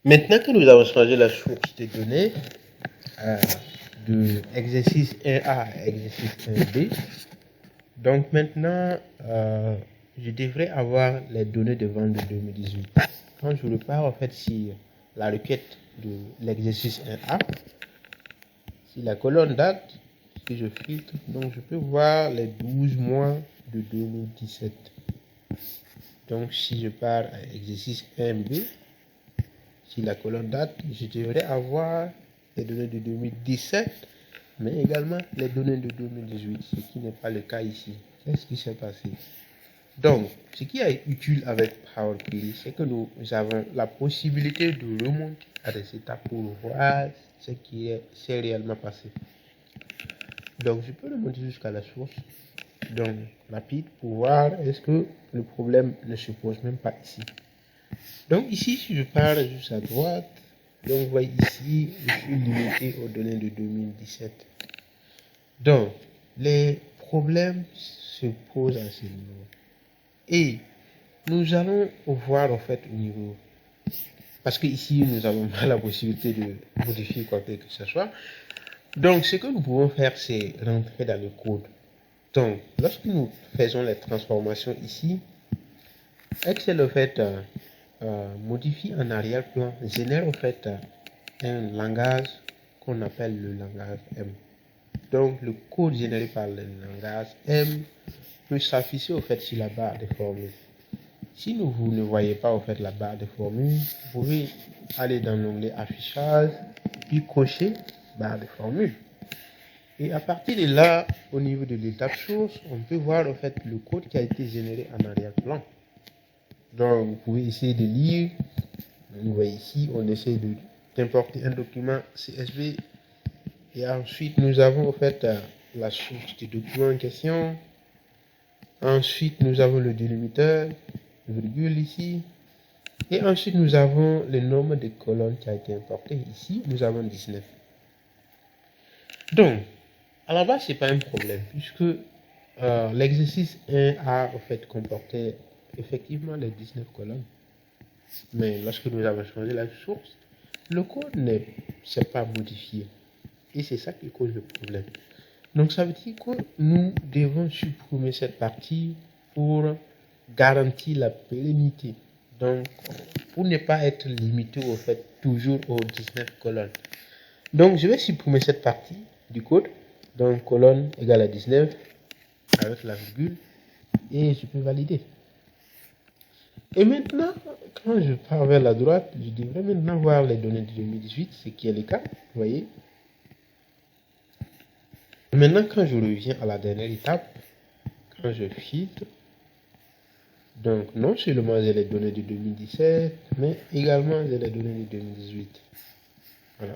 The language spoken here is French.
Maintenant que nous avons changé la source de données de exercice 1A à exercice 1B, donc maintenant, je devrais avoir les données de vente de 2018. Quand je repars en fait sur la requête de l'exercice 1A, si la colonne date, si je filtre, donc je peux voir les 12 mois de 2017. Donc si je pars à exercice 1B, si la colonne date, je devrais avoir les données de 2017, mais également les données de 2018, ce qui n'est pas le cas ici. Qu'est-ce qui s'est passé? Donc, ce qui est utile avec Power Query, c'est que nous avons la possibilité de remonter à des étapes pour voir ce qui s'est réellement passé. Donc, je peux remonter jusqu'à la source, donc rapide, pour voir est-ce que le problème ne se pose même pas ici. Donc ici, si je pars juste à droite, donc vous voyez ici, je suis limité aux données de 2017. Donc, les problèmes se posent à ce niveau. Et nous allons voir en fait au niveau, parce que ici, nous n'avons pas la possibilité de modifier quoi que ce soit. Donc, ce que nous pouvons faire, c'est rentrer dans le code. Donc, lorsque nous faisons les transformations ici, Excel, en fait, modifie en arrière-plan, génère en fait un langage qu'on appelle le langage M. Donc, le code généré par le langage M peut s'afficher au fait sur la barre de formules. Si vous ne voyez pas au fait la barre de formules, vous pouvez aller dans l'onglet affichage, puis cocher barre de formules. Et à partir de là, au niveau de l'étape source, on peut voir en fait le code qui a été généré en arrière-plan. Donc, vous pouvez essayer de lire. Vous voyez ici, on essaie d'importer un document CSV. Et ensuite, nous avons en fait la source du document en question. Ensuite, nous avons le délimiteur, virgule ici. Et ensuite, nous avons le nombre de colonnes qui a été importé. Ici, nous avons 19. Donc, à la base, ce n'est pas un problème, puisque l'exercice 1 a en fait comporté effectivement les 19 colonnes. Mais lorsque nous avons changé la source, le code ne s'est pas modifié. Et c'est ça qui cause le problème. Donc ça veut dire que nous devons supprimer cette partie pour garantir la pérennité. Donc pour ne pas être limité au fait toujours aux 19 colonnes. Donc je vais supprimer cette partie du code. Donc colonne égale à 19 avec la virgule. Et je peux valider. Et maintenant, quand je pars vers la droite, je devrais maintenant voir les données de 2018, ce qui est le cas, vous voyez. Maintenant, quand je reviens à la dernière étape, quand je filtre, donc non seulement j'ai les données de 2017, mais également j'ai les données de 2018. Voilà.